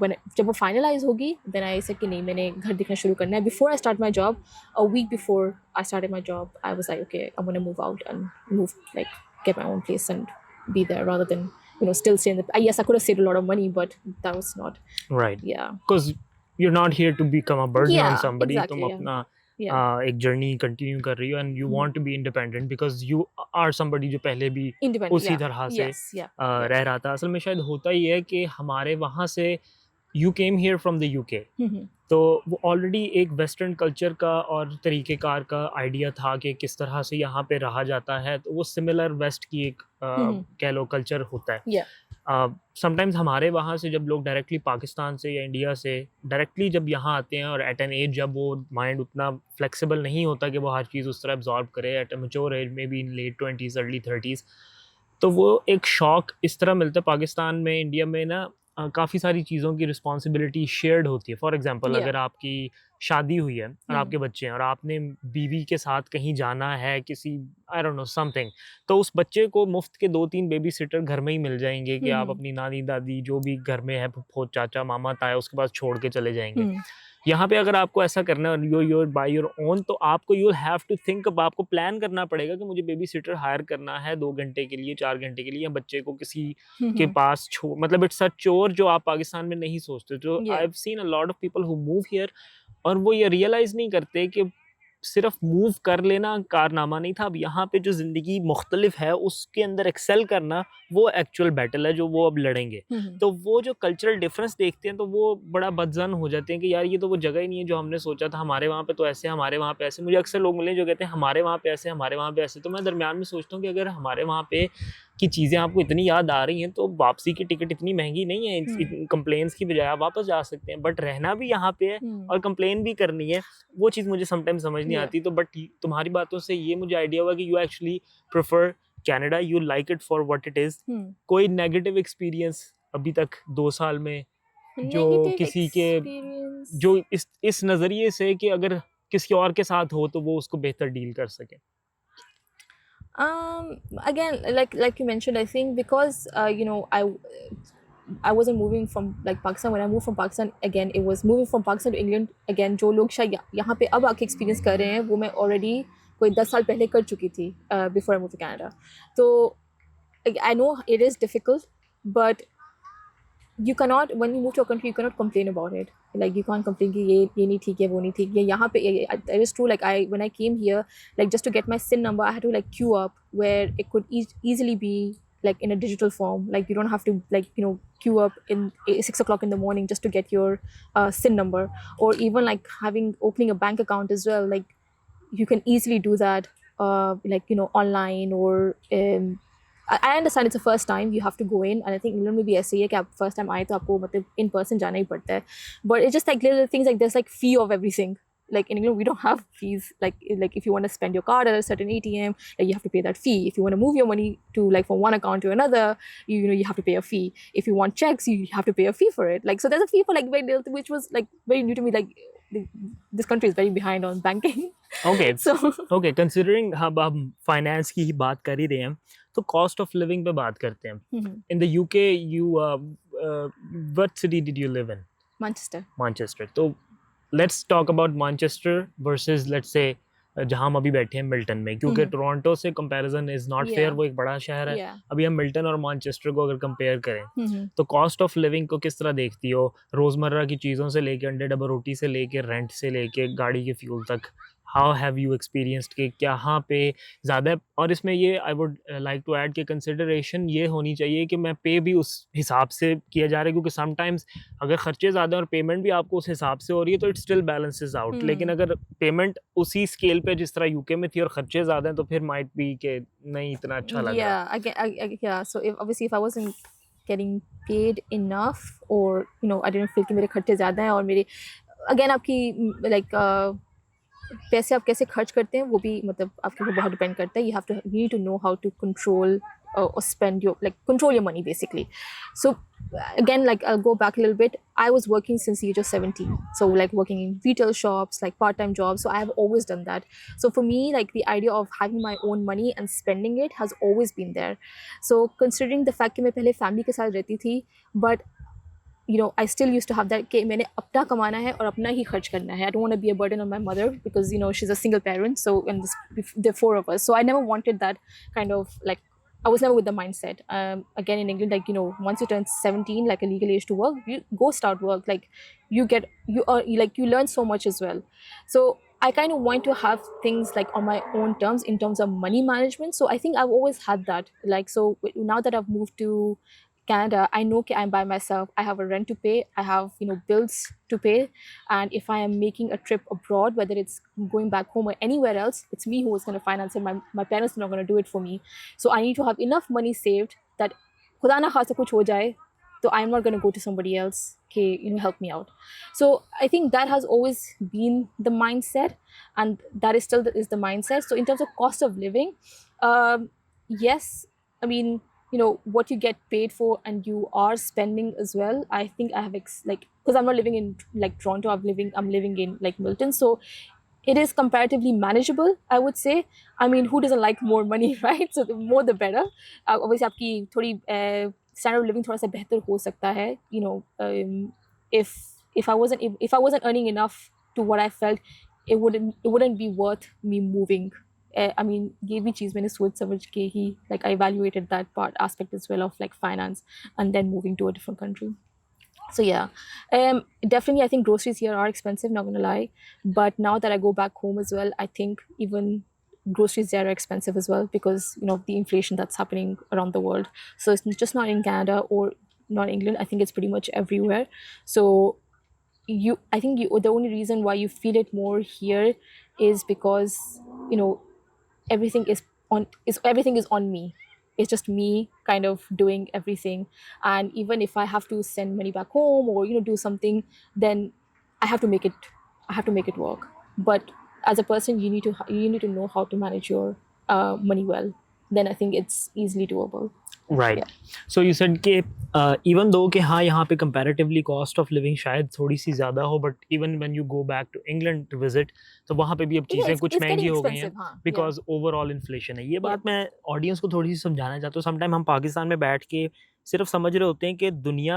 When jab wo finalize hogi, then I said ki nahi, maine ghar dikhna shuru karna hai. Before I start my job, a week before I started my job, I was like, okay, I'm going to move out and move, like, get my own place and be there, rather than, you know, still stay in the. Yes, I could have saved a lot of money, but that was not. Right. Yeah. Because you're not here to become a burden on somebody. Exactly, تم اپنا ایک journey continue کر رہی ہو, and you want to be independent because you are somebody جو پہلے بھی اسی طرح سے رہ رہا تھا. اصل میں شاید ہوتا ہی ہے کہ ہمارے وہاں سے you came here from the UK. تو وہ آلریڈی ایک ویسٹرن کلچر کا اور طریقہ کار کا آئیڈیا تھا کہ کس طرح سے یہاں پہ رہا جاتا ہے, تو وہ سملر ویسٹ کی ایک کہہ لو کلچر ہوتا ہے. سم ٹائمز ہمارے وہاں سے جب لوگ ڈائریکٹلی پاکستان سے یا انڈیا سے ڈائریکٹلی جب یہاں آتے ہیں, اور ایٹ این ایج جب وہ مائنڈ اتنا فلیکسیبل نہیں ہوتا کہ وہ ہر چیز اس طرح ایبزارب کرے, ایٹ اے میچور ایج میں be in late 20s early 30s, تو وہ ایک شوق اس طرح ملتا ہے. پاکستان میں انڈیا میں نا کافی ساری چیزوں کی رسپانسبلٹی شیئرڈ ہوتی ہے. فار ایگزامپل اگر آپ کی شادی ہوئی ہے اور آپ کے بچے ہیں اور آپ نے بیوی کے ساتھ کہیں جانا ہے کسی I don't know some thing, تو اس بچے کو مفت کے 2-3 بیبی سیٹر گھر میں ہی مل جائیں گے کہ آپ اپنی نانی دادی جو بھی گھر میں ہے, پھپھو چاچا ماما تایا, اس کے پاس چھوڑ کے چلے جائیں گے. یہاں پہ اگر آپ کو ایسا کرنا ہے یور بائی یور اون, تو آپ کو یو ہیو ٹو تھنک, اب آپ کو پلان کرنا پڑے گا کہ مجھے بیبی سیٹر ہائر کرنا ہے 2 گھنٹے کے لیے 4 گھنٹے کے لیے, یا بچے کو کسی کے پاس مطلب اٹس اے چور جو آپ پاکستان میں نہیں سوچتے. جو I have seen a lot of people who move here, اور وہ یہ ریئلائز نہیں کرتے کہ صرف موو کر لینا کارنامہ نہیں تھا. اب یہاں پہ جو زندگی مختلف ہے اس کے اندر ایکسل کرنا وہ ایکچوئل بیٹل ہے جو وہ اب لڑیں گے. تو وہ جو کلچرل ڈفرینس دیکھتے ہیں تو وہ بڑا بدظن ہو جاتے ہیں کہ یار یہ تو وہ جگہ ہی نہیں ہے جو ہم نے سوچا تھا, ہمارے وہاں پہ تو ایسے, ہمارے وہاں پہ ایسے. مجھے اکثر لوگ ملے جو کہتے ہیں ہمارے وہاں پہ ایسے, ہمارے وہاں پہ ایسے. تو میں درمیان میں سوچتا ہوں کہ اگر ہمارے وہاں پہ کی چیزیں آپ کو اتنی یاد آ رہی ہیں تو واپسی کی ٹکٹ اتنی مہنگی نہیں ہے, کمپلینس کی بجائے آپ واپس جا سکتے ہیں. بٹ رہنا بھی یہاں پہ ہے اور کمپلین بھی کرنی ہے, وہ چیز مجھے سم ٹائم سمجھ نہیں آتی. تو بٹ تمہاری باتوں سے یہ مجھے آئیڈیا ہوا کہ you actually prefer Canada, you like it for what it is. کوئی نیگیٹو ایکسپیرینس ابھی تک 2 سال میں جو کسی کے جو اس نظریے سے کہ اگر کسی اور کے ساتھ ہو تو وہ اس کو بہتر ڈیل کر سکے؟ Again, like you mentioned, I think because I wasn't moving from like Pakistan. When I moved from Pakistan, again it was moving from Pakistan to England. Again جو لوگ شاید یہاں پہ اب آ کے ایکسپیرینس کر رہے ہیں وہ میں already کوئی 10 سال پہلے کر چکی تھی before I moved to Canada. تو I know it is difficult, but you cannot, when you move to a country, you cannot complain about it. Like you can't complain کہ یہ نہیں ٹھیک ہے, وہ نہیں ٹھیک ہے. یہاں پہ it is true, like when I came here, like just to get my SIN number I had to like queue up, where it could easily be like in a digital form. Like you don't have to like queue up in 6 o'clock in the morning just to get your SIN number. Or even like opening a bank account as well, like you can easily do that like online. Or I understand it's the first time you have to go in, and I think England میں بھی ایسے ہی ہے کہ آپ first time آئے تو آپ کو مطلب ان پرسن جانا ہی پڑتا ہے. But it's just like little things, like there's like fee of everything. Like in England we don't have fees. Like if you want to spend your card at a certain ATM, like you have to pay that fee. If you want to move your money to like from one account to another, you have to pay a fee. If you want checks, you have to pay a fee for it. Like so there's a fee for like very little, which was like very new to me. Like this country is very behind on banking. Okay. So okay, considering اب ہم finance کی ہی بات کر ہی رہے ہیں تو cost of living پہ بات کرتے ہیں. In the U K what city did you live in? Manchester. تو let's talk about Manchester versus let's say جہاں ہم ابھی بیٹھے ہیں ملٹن میں, کیونکہ ٹورانٹو سے کمپیریزن از ناٹ فیئر, وہ ایک بڑا شہر ہے. ابھی ہم ملٹن اور مانچسٹر کو اگر کمپیئر کریں تو کاسٹ آف لیونگ کو کس طرح دیکھتی ہو, روزمرہ کی چیزوں سے لے کے انڈے ڈبل روٹی سے لے کے رینٹ سے لے کے گاڑی کے فیول تک, ہاؤ ہیو یو ایکسپیرینسڈ کہ یہاں پہ زیادہ. اور اس میں یہ I would like to add کہ کنسیڈریشن یہ ہونی چاہیے کہ میں پے بھی اس حساب سے کیا جا رہا ہے, کیونکہ سم ٹائمز اگر خرچے زیادہ اور پیمنٹ بھی آپ کو اس حساب سے ہو رہی ہے تو اٹ اسٹل بیلنسز آؤٹ. لیکن اگر پیمنٹ اسی اسکیل پہ جس طرح یو کے میں تھی اور خرچے زیادہ ہیں تو پھر مائٹ بی کہ نہیں اتنا اچھا لگ رہا. Yeah, so obviously if I wasn't getting paid enough, or I didn't feel کہ میرے خرچے زیادہ ہیں, اور میرے اگین آپ کی لائک پیسے آپ کیسے خرچ کرتے ہیں وہ بھی مطلب آپ کے اوپر بہت ڈپینڈ کرتا ہے. you need to know how to control or spend your, like control your money basically. So again, like I'll go back a little bit. I was working since the age of 17, so like working in retail shops, like part-time jobs, so I have always done that. So for me, like the idea of having my own money and spending it has always been there. So considering the fact کہ میں پہلے family کے ساتھ رہتی تھی, but I still used to have that کہ میں نے اپنا کمانا ہے اور اپنا ہی خرچ کرنا ہے. I don't want to be a burden on my mother because she's a single parent, so and the 4 of us, so I never wanted that kind of like, I was never with the mindset. Again in England, like once you turn 17, like a legal age to work, you go start work, like you learn so much as well. So I kind of want to have things like on my own terms in terms of money management. So I think I've always had that. Like so now that I've moved to Canada, I know I'm by myself. I have a rent to pay. I have, bills to pay. And if I am making a trip abroad, whether it's going back home or anywhere else, it's me who is going to finance it. My parents are not going to do it for me. So I need to have enough money saved that khuda na khasta kuch ho jaye, so I'm not going to go to somebody else, okay, help me out. So I think that has always been the mindset, and that is still is the mindset. So in terms of cost of living, yes, I mean, what you get paid for and you are spending as well. I think I have because I'm not living in like Toronto, I'm living in like Milton, so it is comparatively manageable, I would say. I mean, who doesn't like more money, right? So the more the better. Obviously आपकी थोड़ी standard of living थोड़ा सा बेहतर हो सकता है, if if I wasn't earning enough to what I felt, it wouldn't be worth me moving. I mean, ये भी चीज़ मैंने सोच समझ के ही, like I evaluated that part aspect as well of like finance, and then moving to a different country. So yeah, definitely I think groceries here are expensive, not gonna lie. But now that I go back home as well, I think even groceries there are expensive as well, because the inflation that's happening around the world. So it's just not in Canada or not England. I think it's pretty much everywhere. So I think the only reason why you feel it more here is because everything is on me. It's just me kind of doing everything. And even if I have to send money back home or do something, then I have to make it work. But as a person, you need to know how to manage your money well. Then I think it's easily doable. Right. Yeah. So you said कि even though कि हाँ यहाँ पे comparatively cost of living शायद थोड़ी सी ज़्यादा हो, but even when you go back to England to visit, तो वहाँ पे भी अब चीज़ें कुछ it's महंगी getting हो गई हैं expensive, हाँ. because overall inflation है. ये बात मैं audience को थोड़ी सी समझाना चाहता हूँ. Sometime हम पाकिस्तान में बैठ के सिर्फ समझ रहे होते हैं कि दुनिया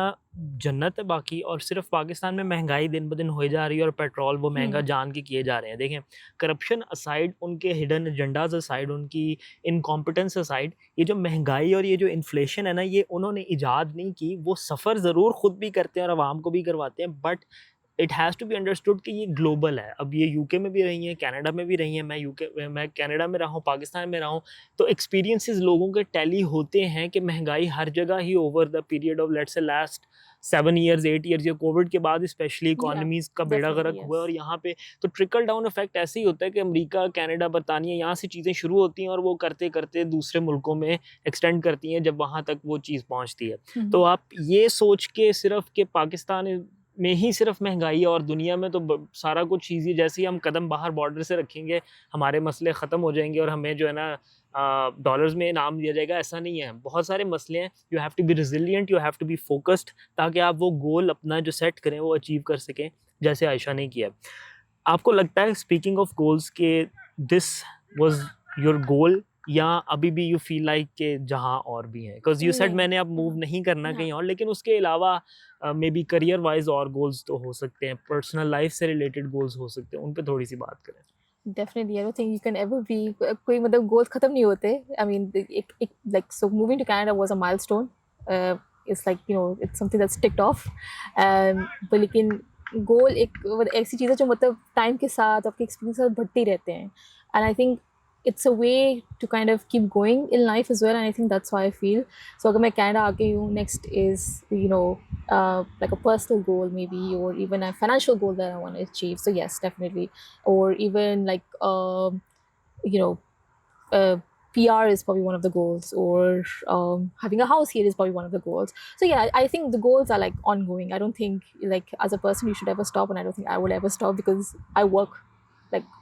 जन्नत है बाकी, और सिर्फ पाकिस्तान में महंगाई दिन ब दिन हो जा रही है और पेट्रोल वो महंगा जान के किए जा रहे हैं. देखें, करप्शन असाइड, उनके हिडन एजेंडाज असाइड, उनकी इनकॉम्पिटेंस असाइड, ये जो महंगाई और ये जो इन्फ्लेशन है ना, ये उन्होंने इजाद नहीं की. वो सफ़र ज़रूर ख़ुद भी करते हैं और आवाम को भी करवाते हैं, but it has to be understood कि ये ग्लोबल है. अब ये यूके में भी रही हैं, कनाडा में भी रही हैं, मैं कनाडा में रहा हूँ, पाकिस्तान में रहा हूँ, तो एक्सपीरियंसेस लोगों के टैली होते हैं कि महंगाई हर जगह ही over the period of let's say last 7 years 8 years या कोविड के बाद स्पेशली इकॉनमीज़ का बेड़ा गर्क हुआ है. और यहाँ पे तो ट्रिकल डाउन इफेक्ट ऐसे ही होता है कि अमेरिका, कनाडा, बरतानिया, यहाँ से चीज़ें शुरू होती हैं और वो करते करते दूसरे मुल्कों में एक्सटेंड करती हैं जब वहाँ तक वो चीज़ पहुँचती है. तो आप ये सोच के सिर्फ कि पाकिस्तान में ही सिर्फ महंगाई है और दुनिया में तो सारा कुछ ईजी, जैसे ही हम कदम बाहर बॉर्डर से रखेंगे हमारे मसले ख़त्म हो जाएंगे और हमें जो है ना डॉलर्स में इनाम दिया जाएगा, ऐसा नहीं है. बहुत सारे मसले हैं. You have to be resilient, you have to be focused, ताकि आप वो गोल अपना जो सेट करें वो अचीव कर सकें, जैसे आयशा ने किया. आपको लगता है, स्पीकिंग ऑफ गोल्स, के दिस वाज योर गोल, या अभी भी यू फील लाइक कि जहाँ और भी हैं? बिकॉज यू सेड मैंने अब मूव नहीं करना कहीं और, लेकिन उसके अलावा मे बी करियर वाइज और गोल्स तो हो सकते हैं, पर्सनल लाइफ से रिलेटेड गोल्स हो सकते हैं, उन पे थोड़ी सी बात करें. Definitely, I don't think you can ever be कोई मतलब goals खत्म नहीं होते. I mean, like so moving to Canada was a milestone. It's like it's something that's ticked off. But लेकिन goal एक ऐसी चीज़ है जो मतलब time के साथ आपके experience के साथ बढ़ते रहते हैं. And I think it's a way to kind of keep going in life as well, and I think that's how I feel. So अगर मैं Canada आ गई हूँ, next is like a personal goal maybe, or even a financial goal that I want to achieve. So yes, definitely. Or even like PR is probably one of the goals, or having a house here is probably one of the goals. So yeah, I think the goals are like ongoing. I don't think like as a person you should ever stop, and I don't think I will ever stop, because I work like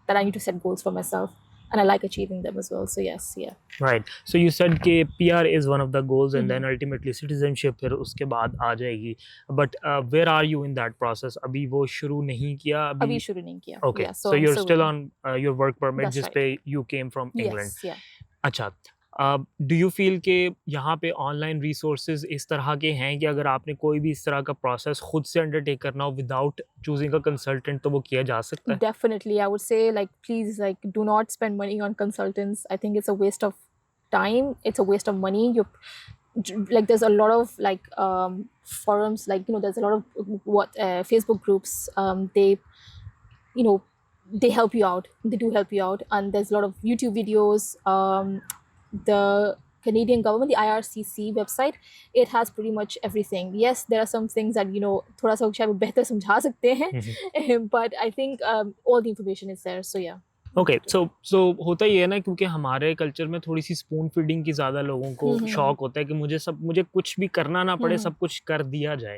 that. I need to set goals for myself, and I like achieving them as well. So yes, yeah. Right. So you said कि PR is one of the goals, and then ultimately citizenship फिर उसके बाद आ जाएगी. But where are you in that process? अभी वो शुरू नहीं किया? अभी शुरू नहीं किया. Okay. Yeah, so you're still on your work permit, That's जिस पे you came from England. Yes, yeah. अच्छा. डू यू फील कि यहाँ पे ऑनलाइन रिसोर्सेज इस तरह के हैं कि अगर आपने कोई भी इस तरह का प्रोसेस खुद से अंडरटेक करना हो विदाउट चूजिंग अ कंसल्टेंट, तो वो किया जा सकता है? Definitely, I would say like please like do not spend money on consultants. I think it's a waste of time. It's a waste of money. Like there's a lot of like forums, like there's a lot of Facebook groups. They help you out. They do help you out, and there's a lot of YouTube videos. The Canadian government, the IRCC website, it has pretty much everything. Yes, there are some things that, thoda sa shayad better samjha sakte hain, but I think all the information is there. So yeah. Okay so ہوتا یہ ہے نا کیونکہ ہمارے culture میں تھوڑی سی spoon feeding کی زیادہ لوگوں کو شوق ہوتا ہے کہ مجھے کچھ بھی کرنا نہ پڑے, سب کچھ کر دیا جائے,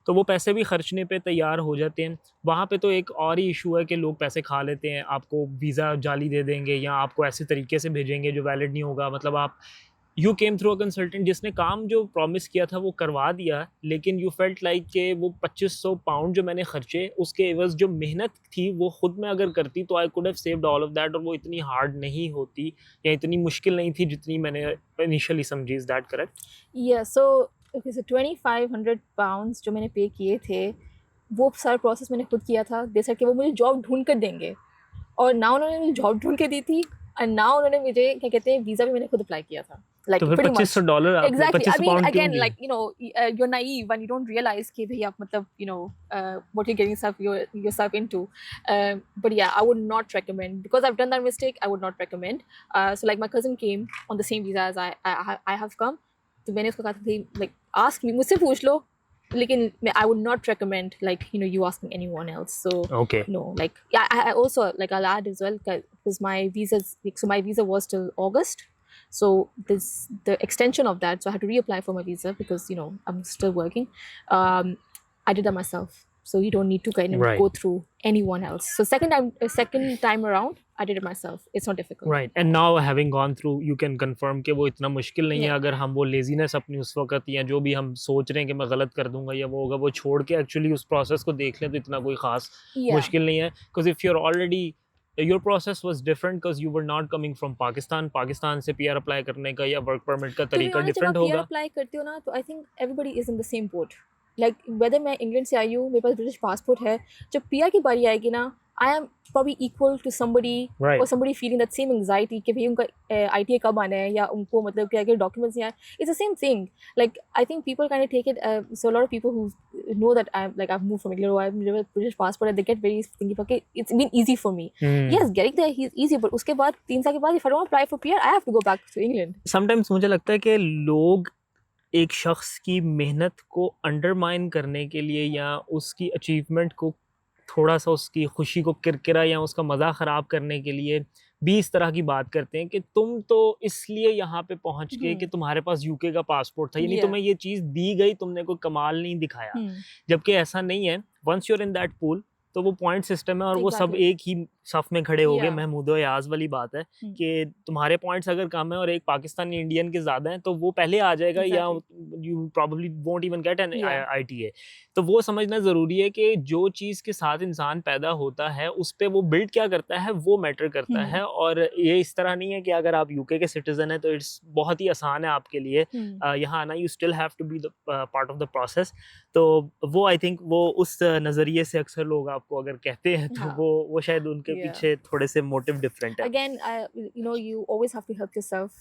تو وہ پیسے بھی خرچنے پہ تیار ہو جاتے ہیں. وہاں پہ تو ایک اور ہی ایشو ہے کہ لوگ پیسے کھا لیتے ہیں, آپ کو ویزا جعلی دے دیں گے یا آپ کو ایسے طریقے سے بھیجیں گے جو ویلڈ نہیں ہوگا. مطلب آپ you came through a consultant جس نے کام جو پرومس کیا تھا وہ کروا دیا, لیکن یو فیلٹ لائک کہ وہ 2500 پاؤنڈ جو میں نے خرچے اس کے عوض جو محنت تھی وہ خود میں اگر کرتی تو I could have saved all of that, اور وہ اتنی ہارڈ نہیں ہوتی یا اتنی مشکل نہیں تھی جتنی میں نے انیشلی سمجھی. Is that correct? یا سو 2500 پاؤنڈس جو میں نے پے کیے تھے وہ سارا پروسیس میں نے خود کیا تھا. دے سیڈ کہ وہ مجھے جاب ڈھونڈ کر دیں گے, اور نہ انہوں نے مجھے جاب ڈھونڈ کے دی تھی, اور نہ انہوں نے مجھے کیا کہتے ہیں ویزا بھی میں نے خود اپلائی کیا تھا. Like pretty much $2500 exactly. I mean, again, like you're naive when you don't realize کہ bhai aap matlab what you're getting yourself into. But yeah, I would not recommend, because I've done that mistake. I would not recommend. So like my cousin came on the same visa as I have come. تو میں نے اس کو کہا تھا like ask me, مجھ سے پوچھ لو, لیکن I would not recommend like you asking anyone else. So okay, no, like yeah, I also like I'll add as well because my visa was till August. So the extension of that, so I had to reapply for my visa because I'm still working. I did that myself, so you don't need to kind of go through anyone else. So second time around I did it myself. It's not difficult. Right. And now having gone through, you can confirm کہ وہ اتنا مشکل نہیں ہے. اگر ہم وہ لیزینس اپنی اس وقت یا جو بھی ہم سوچ رہے ہیں کہ میں غلط کر دوں گا یا وہ ہوگا, وہ چھوڑ کے ایکچولی اس پروسیس کو دیکھ لیں تو اتنا کوئی خاص مشکل نہیں ہے. because if you're already your process was different because you were not coming from Pakistan سے PR اپلائی کرنے کا یا ورک پرمٹ کا طریقہ ڈفرینٹ ہوگا. PR اپلائی کرتی ہو نا تو I think everybody is in the same boat. like whether میں انگلینڈ سے آئی ہوں, میرے پاس برٹش پاسپورٹ ہے, جب PR کی باری آئے گی نا I am probably equal to somebody or somebody feeling that same anxiety کہ بھائی ان کا ITA کب آنا ہے یا ان کو مطلب کیا کہ ڈاکیومنٹس نہیں آئے. It's the same thing. Like I think people kind of take it so a lot of people who know that I've moved from England or I have a British passport and they get very thinking okay it's been easy for me. Yes, getting there is easy, but uske baad 3 saal ke baad if I don't apply for PR I have to go back to England. Sometimes مجھے لگتا ہے کہ لوگ ایک شخص کی محنت کو انڈرمائن کرنے کے لیے یا اس کی اچیومنٹ کو تھوڑا سا اس کی خوشی کو کرکرا یا اس کا مزہ خراب کرنے کے لیے بھی اس طرح کی بات کرتے ہیں کہ تم تو اس لیے یہاں پہ پہنچ گئے کہ تمہارے پاس UK کا پاسپورٹ تھا, یعنی تمہیں یہ چیز دی گئی, تم نے کوئی کمال نہیں دکھایا. جبکہ ایسا نہیں ہے. Once you are in that pool تو وہ پوائنٹ سسٹم ہے اور وہ سب ایک ہی صف میں کھڑے ہو گئے. محمود و ایاز والی بات ہے کہ تمہارے پوائنٹس اگر کم ہیں اور ایک پاکستانی انڈین کے زیادہ ہیں تو وہ پہلے آ جائے گا یا you probably won't even get an ITA. تو وہ سمجھنا ضروری ہے کہ جو چیز کے ساتھ انسان پیدا ہوتا ہے اس پہ وہ بلڈ کیا کرتا ہے وہ میٹر کرتا ہے. اور یہ اس طرح نہیں ہے کہ اگر آپ UK کے سٹیزن ہیں تو اٹس بہت ہی آسان ہے آپ کے لیے یہاں آنا. You still have to be part of the process. تو وہ آئی تھنک وہ اس نظریے سے اکثر لوگ آپ کو اگر کہتے ہیں تو وہ شاید ان کے پیچھے تھوڑے سے موٹیو ڈفرینٹ ہے. Again, you always have to help yourself.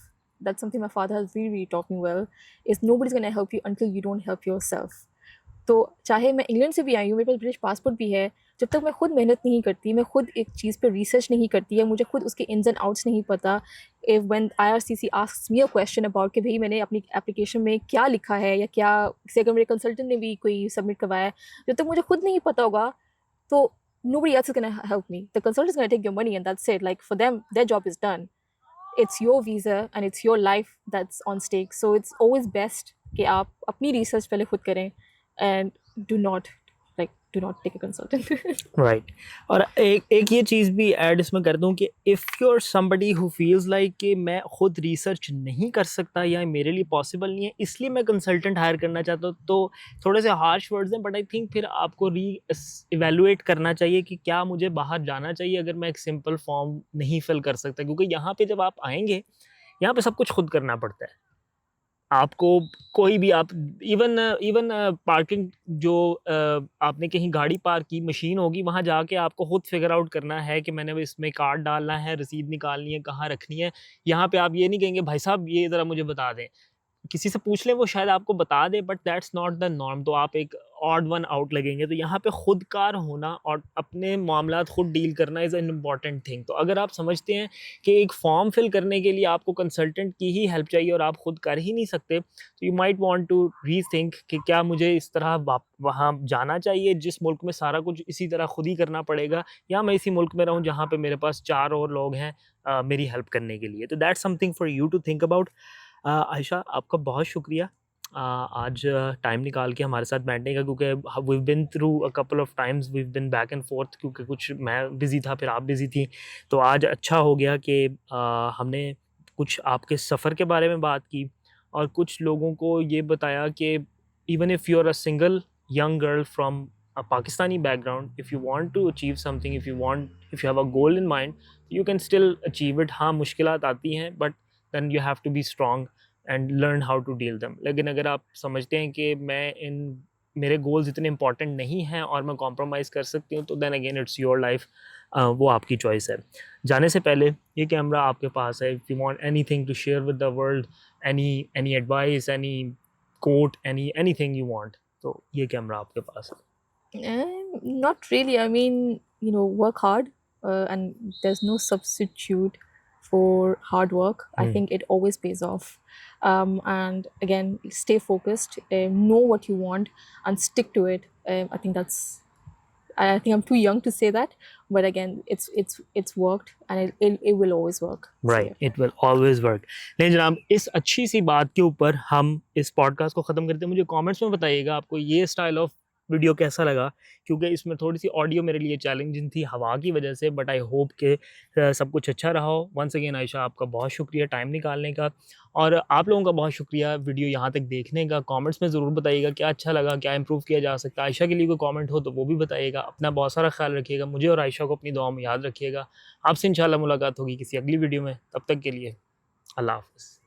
That's something my father has really taught me well, is nobody's going to help you until you don't help yourself. تو چاہے میں انگلینڈ سے بھی آئی ہوں, میرے پاس برٹش پاسپورٹ بھی ہے, جب تک میں خود محنت نہیں کرتی, میں خود ایک چیز پہ ریسرچ نہیں کرتی ہے, مجھے خود اس کے انز اینڈ آؤٹس نہیں پتہ, when IRCC asks me a question about کہ بھائی میں نے اپنی اپلیکیشن میں کیا لکھا ہے یا کیا سے اگر میرے کنسلٹنٹ نے بھی کوئی سبمٹ کروایا ہے, جب تک مجھے خود نہیں پتہ ہوگا تو nobody else is going to help me. The consultant is going to take your money and that's it. Like for them, their job is done. It's your visa and it's your life that's on stake. So it's always best کہ آپ اپنی research پہلے خود کریں and do not take a consultant. Right. اور ایک یہ چیز بھی ایڈ اس میں کر دوں کہ if you're somebody who feels like کہ میں خود ریسرچ نہیں کر سکتا یا میرے لیے پاسبل نہیں ہے اس لیے میں کنسلٹنٹ ہائر کرنا چاہتا ہوں, تو تھوڑے سے ہارش ورڈز ہیں, بٹ آئی تھنک پھر آپ کو ری ایویلویٹ کرنا چاہیے کہ کیا مجھے باہر جانا چاہیے اگر میں ایک سمپل فارم نہیں فل کر سکتا. کیونکہ یہاں پہ جب آپ آئیں گے یہاں پہ سب کچھ خود کرنا پڑتا ہے. آپ کو کوئی بھی آپ ایون پارکنگ جو آپ نے کہیں گاڑی پارک کی مشین ہوگی وہاں جا کے آپ کو خود فگر آؤٹ کرنا ہے کہ میں نے اس میں کارڈ ڈالنا ہے, رسید نکالنی ہے, کہاں رکھنی ہے. یہاں پہ آپ یہ نہیں کہیں گے بھائی صاحب یہ ذرا مجھے بتا دیں, کسی سے پوچھ لیں وہ شاید آپ کو بتا دے, but that's not the norm. تو آپ ایک آڈ ون آؤٹ لگیں گے. تو یہاں پہ خود کار ہونا اور اپنے معاملات خود ڈیل کرنا از این امپورٹنٹ تھنگ. تو اگر آپ سمجھتے ہیں کہ ایک فارم فل کرنے کے لیے آپ کو کنسلٹنٹ کی ہی ہیلپ چاہیے اور آپ خود کر ہی نہیں سکتے, تو you might want to rethink کہ کیا مجھے اس طرح وہاں جانا چاہیے جس ملک میں سارا کچھ اسی طرح خود ہی کرنا پڑے گا, یا میں اسی ملک میں رہوں جہاں پہ میرے پاس 4 اور لوگ ہیں میری ہیلپ کرنے کے لیے. تو that's something for you to think about. Ayesha آپ کا بہت شکریہ آج ٹائم نکال کے ہمارے ساتھ بیٹھنے کا, کیونکہ we've been through a couple of times, we've been back and forth, کیونکہ کچھ میں بزی تھا پھر آپ بزی تھیں. تو آج اچھا ہو گیا کہ ہم نے کچھ آپ کے سفر کے بارے میں بات کی اور کچھ لوگوں کو یہ بتایا کہ even if you're a single young girl from a Pakistani background, if you want to achieve something, if you have a goal in mind, you can still achieve it. ہاں مشکلات آتی ہیں, but then you have to be strong and learn how to deal them. لیکن اگر آپ سمجھتے ہیں کہ میرے گولز اتنے امپورٹنٹ نہیں ہیں اور میں کمپرومائز کر سکتی ہوں, تو then again it's your life, وہ آپ کی چوائس ہے. جانے سے پہلے یہ کیمرہ آپ کے پاس ہے, if you want anything to share with the world, any advice, any quote, anything you want, تو یہ کیمرہ آپ کے پاس ہے. Not really. I mean, work hard, and there's no substitute for hard work. I think it always pays off. And again, stay focused, know what you want, and stick to it. I think I'm too young to say that, but again, it's worked, and it will always work. Right, it will always work. نہیں جناب, اس اچھی سی بات کے اوپر ہم اس pod cost کو ختم کرتے ہیں. مجھے کامنٹس میں بتائیے گا آپ کو یہ اسٹائل آف ویڈیو کیسا لگا, کیونکہ اس میں تھوڑی سی آڈیو میرے لیے چیلنجنگ تھی ہوا کی وجہ سے, بٹ آئی ہوپ کہ سب کچھ اچھا رہا ہو. ونس اگین عائشہ, آپ کا بہت شکریہ ٹائم نکالنے کا, اور آپ لوگوں کا بہت شکریہ ویڈیو یہاں تک دیکھنے کا. کامنٹس میں ضرور بتائیے گا کیا اچھا لگا, کیا امپروو کیا جا سکتا ہے. عائشہ کے لیے کوئی کامنٹ ہو تو وہ بھی بتائیے گا. اپنا بہت سارا خیال رکھیے گا, مجھے اور عائشہ کو اپنی دعاؤں میں یاد رکھیے گا. آپ سے انشاءاللہ ملاقات ہوگی کسی اگلی ویڈیو میں. تب تک کے لیے اللہ حافظ.